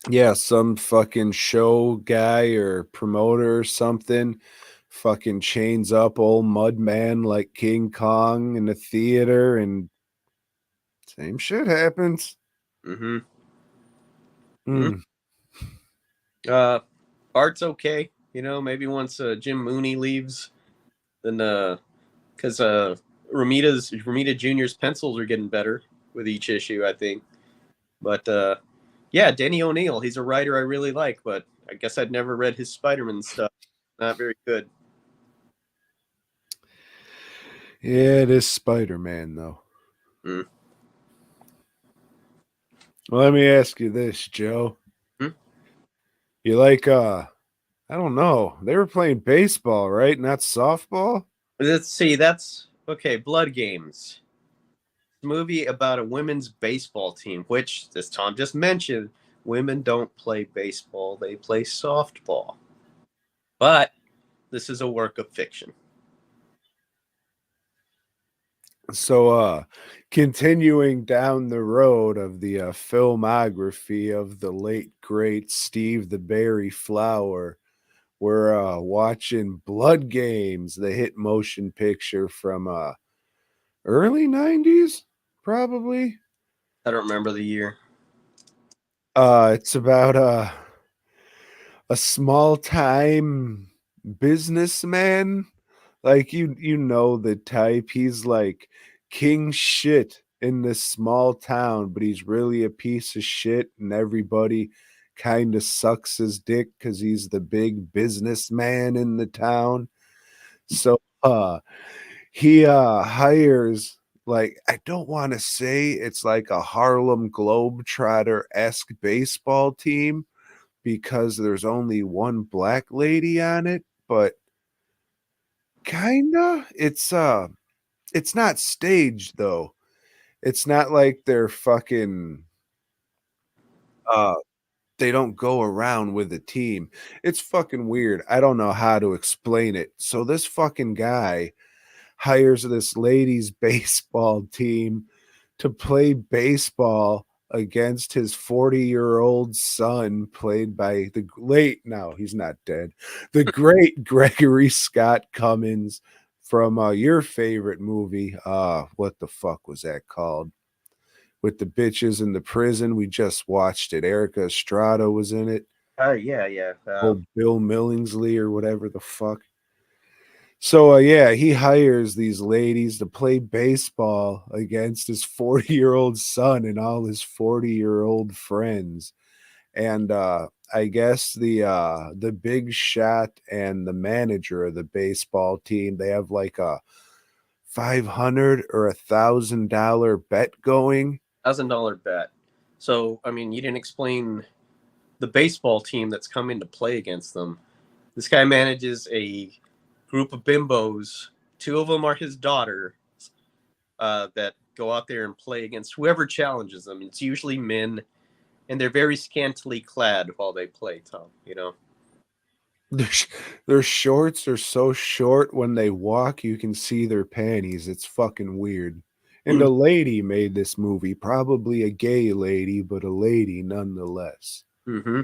Yeah, some fucking show guy or promoter or something fucking chains up old Mudman like King Kong in the theater, and same shit happens. Mm-hmm. Mm. Art's okay. Maybe once Jim Mooney leaves, then because Romita Jr.'s pencils are getting better with each issue, I think. But yeah, Denny O'Neil, he's a writer I really like, but I guess I'd never read his Spider-Man stuff. Not very good. Yeah, it is Spider-Man, though. Mm. Well, let me ask you this, Joe. You like I don't know. They were playing baseball, right? Not softball? Let's see. That's okay. Blood Games, movie about a women's baseball team, which, as Tom just mentioned, women don't play baseball; they play softball. But this is a work of fiction. So continuing down the road of the filmography of the late great Steve the Berry Flower, we're watching Blood Games, the hit motion picture from early 90s probably. I don't remember the year. It's about a small time businessman. Like you know the type. He's like king shit in this small town, but he's really a piece of shit, and everybody kind of sucks his dick because he's the big businessman in the town. So he hires, like, I don't want to say it's like a Harlem Globetrotter-esque baseball team because there's only one black lady on it, but kinda. It's not staged though. It's not like they're fucking uh they don't go around with a team. It's fucking weird. I don't know how to explain it. So this fucking guy hires this ladies baseball team to play baseball against his 40-year-old son, played by the late, no, he's not dead, the great Gregory Scott Cummins from your favorite movie. What the fuck was that called? With the bitches in the prison. We just watched it. Erica Estrada was in it. Yeah, yeah. Old Bill Millingsley or whatever the fuck. So yeah, he hires these ladies to play baseball against his 40-year-old son and all his 40-year-old friends. And I guess the big shot and the manager of the baseball team, they have like a 500 or $1,000 bet going. $1,000 bet. So, I mean, you didn't explain the baseball team that's coming to play against them. This guy manages a group of bimbos. Two of them are his daughter that go out there and play against whoever challenges them. It's usually men, and they're very scantily clad while they play, Tom, you know? Their, their shorts are so short when they walk, you can see their panties. It's fucking weird. And a lady made this movie, probably a gay lady, but a lady nonetheless. Mm-hmm.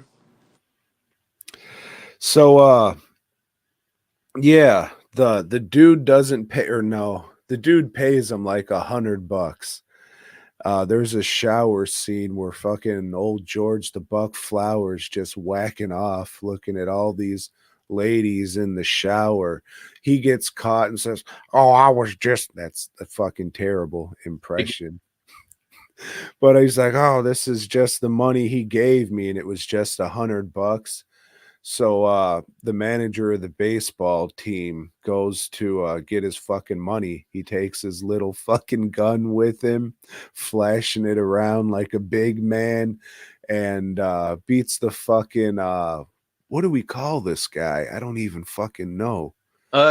So yeah, the dude doesn't pay, or no, the dude pays him like $100. There's a shower scene where fucking old George the Buck Flowers just whacking off, looking at all these ladies in the shower. He gets caught and says, "Oh, I was just," that's a fucking terrible impression. But he's like, "Oh, this is just the money he gave me, and it was just $100." So the manager of the baseball team goes to get his fucking money. He takes his little fucking gun with him, flashing it around like a big man, and beats the fucking what do we call this guy? I don't even fucking know.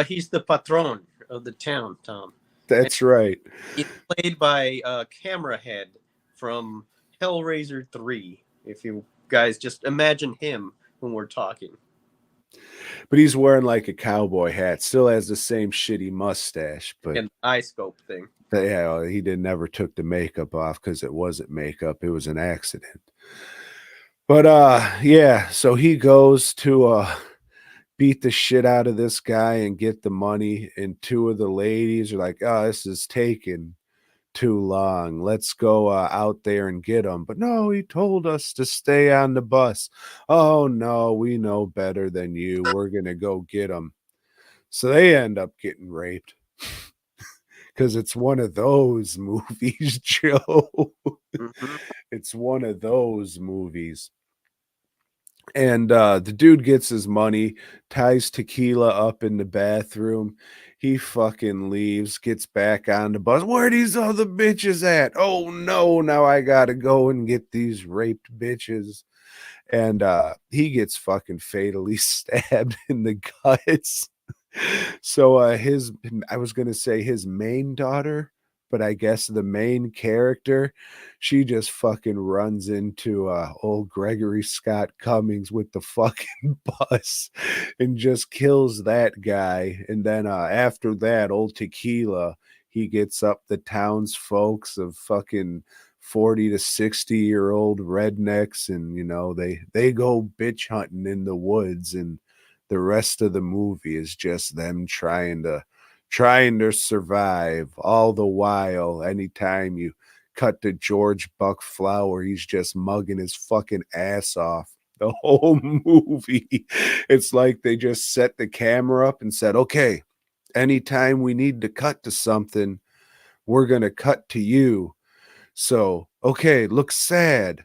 He's the patron of the town, Tom. And That's right. he's played by Camera Head from Hellraiser 3. If you guys just imagine him when we're talking. But he's wearing like a cowboy hat, still has the same shitty mustache, but And eye scope thing. yeah, he did never took the makeup off because it wasn't makeup, it was an accident. But yeah, so he goes to beat the shit out of this guy and get the money, and two of the ladies are like, "Oh, this is taking too long. Let's go out there and get him." But no, he told us to stay on the bus. "Oh no, we know better than you. We're going to go get him." So they end up getting raped because it's one of those movies, Joe. Mm-hmm. It's one of those movies. And the dude gets his money, ties tequila up in the bathroom. He fucking leaves, gets back on the bus. Where are these other bitches at? Oh no, now I gotta go and get these raped bitches. and he gets fucking fatally stabbed in the guts. So his I was gonna say his main daughter, but I guess the main character, she just fucking runs into old Gregory Scott Cummings with the fucking bus and just kills that guy. And then after that, old Tequila, he gets up the townsfolks of fucking 40 to 60-year-old rednecks, and they go bitch hunting in the woods, and the rest of the movie is just them trying to survive. All the while, anytime you cut to George Buck Flower, he's just mugging his fucking ass off the whole movie. It's like they just set the camera up and said, okay, anytime we need to cut to something, we're going to cut to you. So, okay, look sad,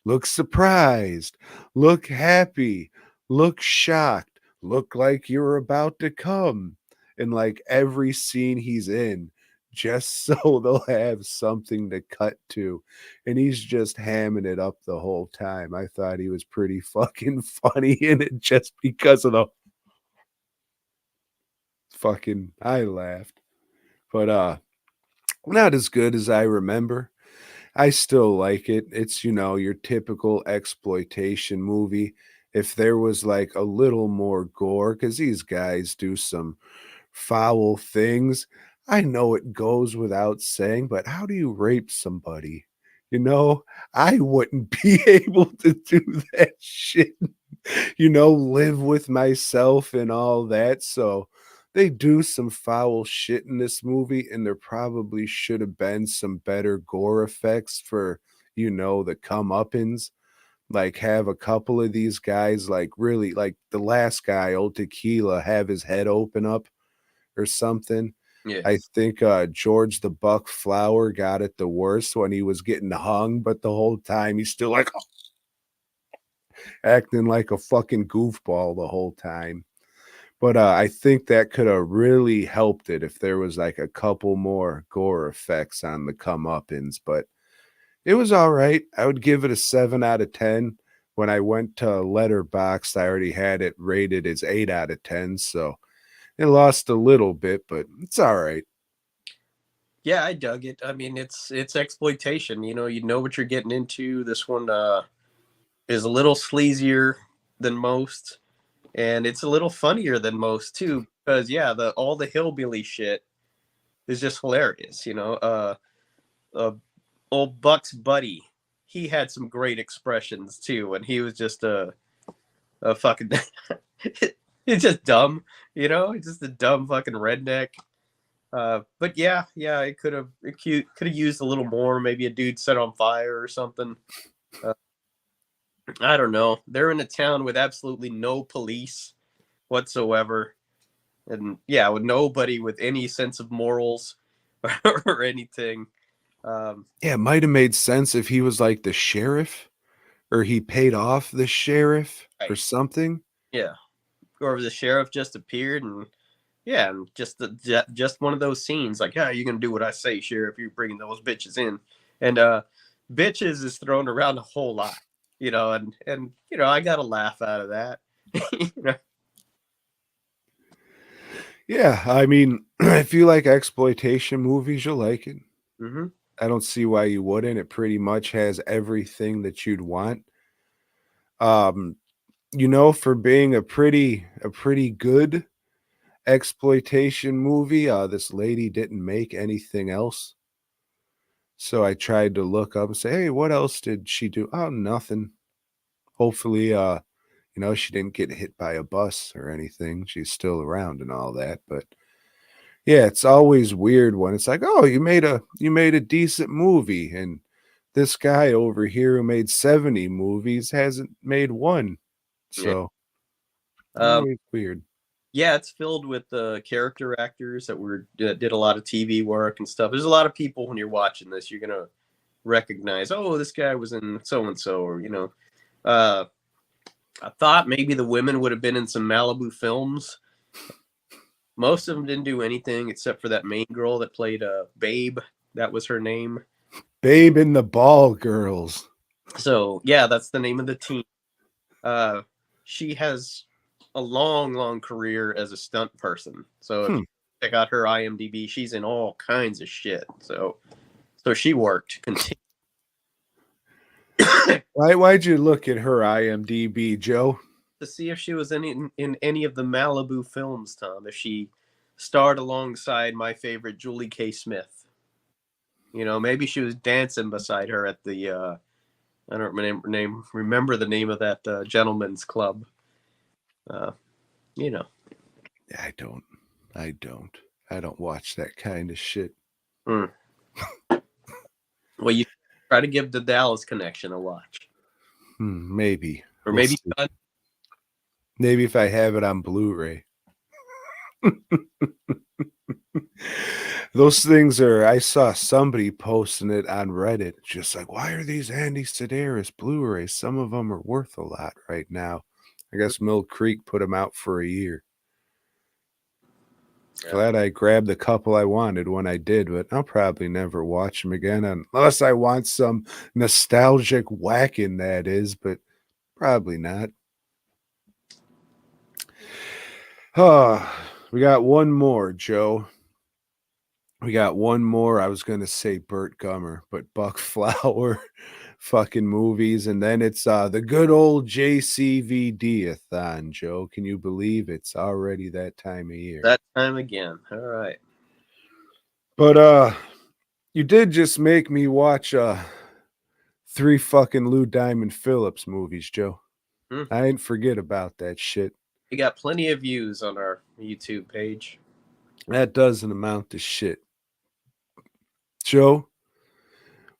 look surprised, look happy, look shocked, look like you're about to come. And like every scene he's in, just so they'll have something to cut to. And he's just hamming it up the whole time. I thought he was pretty fucking funny in it just because of the fucking I laughed. But not as good as I remember. I still like it. It's, your typical exploitation movie. If there was like a little more gore, because these guys do some foul things. I know it goes without saying, but how do you rape somebody? I wouldn't be able to do that shit, live with myself and all that. So they do some foul shit in this movie, and there probably should have been some better gore effects for, the comeuppance. Like, have a couple of these guys, like, really, like the last guy, old Tequila, have his head open up or something. Yeah. I think George the Buck Flower got it the worst when he was getting hung, but the whole time he's still like acting like a fucking goofball the whole time. But I think that could have really helped it if there was like a couple more gore effects on the comeuppance. But it was all right. I would give it a 7 out of 10. When I went to Letterboxd, I already had it rated as 8 out of 10. So it lost a little bit, but it's all right. Yeah, I dug it. I mean, it's exploitation. You know what you're getting into. This one is a little sleazier than most, and it's a little funnier than most too. Because yeah, the all the hillbilly shit is just hilarious. Uh, old Buck's buddy, he had some great expressions too, and he was just a fucking. It's just dumb, It's just a dumb fucking redneck. But yeah, it could have used a little more. Maybe a dude set on fire or something. Uh, I don't know. They're in a town with absolutely no police whatsoever, and yeah, with nobody with any sense of morals or anything. Um, Yeah, it might have made sense if he was like the sheriff or he paid off the sheriff or right. something. Yeah. Or the sheriff just appeared, and yeah, and just one of those scenes like, yeah, you're gonna do what I say, sheriff. You're bringing those bitches in, and bitches is thrown around a whole lot, and I got a laugh out of that. you know? Yeah, I mean, if you like exploitation movies, you'll like it. Mm-hmm. I don't see why you wouldn't. It pretty much has everything that you'd want. Um, for being a pretty good exploitation movie, this lady didn't make anything else. So I tried to look up and say, "Hey, what else did she do?" Oh, nothing. Hopefully, she didn't get hit by a bus or anything. She's still around and all that, but yeah, it's always weird when it's like, "Oh, you made a decent movie, and this guy over here who made 70 movies hasn't made one." Yeah. So, Um, always weird. yeah, it's filled with character actors that did a lot of TV work and stuff. There's a lot of people when you're watching this, you're gonna recognize. Oh, this guy was in so and so, or Uh, I thought maybe the women would have been in some Malibu films. Most of them didn't do anything except for that main girl that played Babe. That was her name. Babe and the Ball Girls. So yeah, that's the name of the team. Uh, she has a long career as a stunt person. So if Hmm. you check out her IMDb, she's in all kinds of shit. So she worked continuously. Why'd you look at her IMDb, Joe? To see if she was in any of the Malibu films, Tom. If she starred alongside my favorite Julie K. Smith. You know, maybe she was dancing beside her at the I don't remember the name of that gentleman's club. Uh, you know. I don't. I don't. I don't watch that kind of shit. Hmm. Well, you try to give the Dallas Connection a watch, Maybe. or We'll maybe see. Maybe if I have it on Blu-ray. Those things are, I saw somebody posting it on Reddit, just like, why are these Andy Sedaris Blu-rays? Some of them are worth a lot right now. I guess Mill Creek put them out for a year. Yeah. Glad I grabbed the couple I wanted when I did, but I'll probably never watch them again unless I want some nostalgic whacking, that is, but probably not. Oh, we got one more, Joe. We got one more. I was going to say Burt Gummer, but Buck Flower fucking movies. And then it's the good old JCVD-a-thon, Joe. Can you believe it's already that time of year? That time again. All right. But you did just make me watch 3 fucking Lou Diamond Phillips movies, Joe. Hmm. I didn't forget about that shit. We got plenty of views on our YouTube page. That doesn't amount to shit. Joe,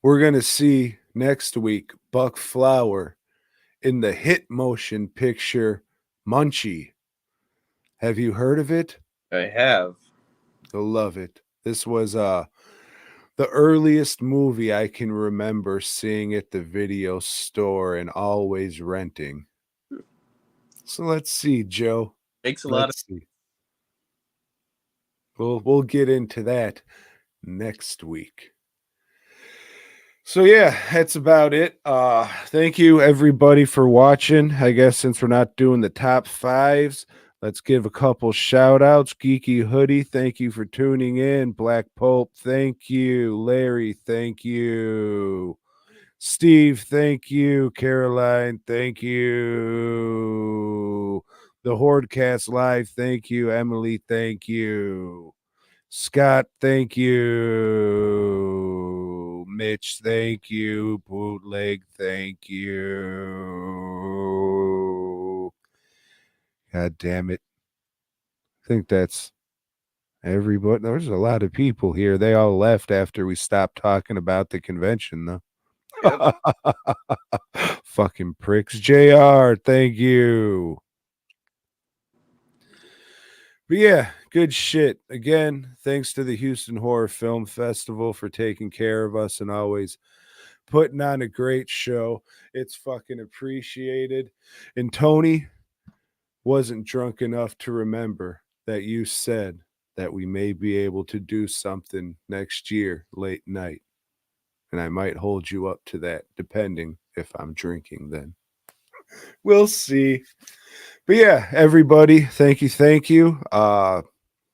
we're going to see next week Buck Flower in the hit motion picture Munchie. Have you heard of it? I have. You'll love it. This was the earliest movie I can remember seeing at the video store and always renting. So let's see, Joe. Makes a lot of. Let's see. We'll get into that next week. So yeah, that's about it. Thank you everybody for watching. I guess since we're not doing the top 5s, let's give a couple shout outs. Geeky Hoodie, thank you for tuning in. Black Pope, thank you. Larry, thank you. Steve, thank you. Caroline, thank you. The Hordecast Live, thank you. Emily, thank you. Scott, thank you. Mitch, thank you. Bootleg, thank you. God damn it. I think that's everybody. There's a lot of people here. They all left after we stopped talking about the convention, though. Yep. Fucking pricks. JR, thank you. But yeah, good shit. Again, thanks to the Houston Horror Film Festival for taking care of us and always putting on a great show. It's fucking appreciated. And Tony wasn't drunk enough to remember that you said that we may be able to do something next year, late night. And I might hold you up to that, depending if I'm drinking then. We'll see. But yeah, everybody, thank you, thank you.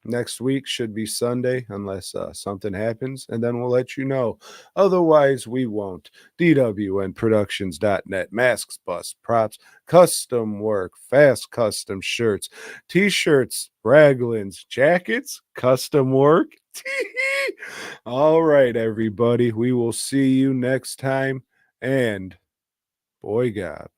Next week should be Sunday, unless something happens, and then we'll let you know. Otherwise, we won't. DWNProductions.net, masks, bus, props, custom work, fast custom shirts, t-shirts, raglans, jackets, custom work. All right, everybody, we will see you next time, and boy, God.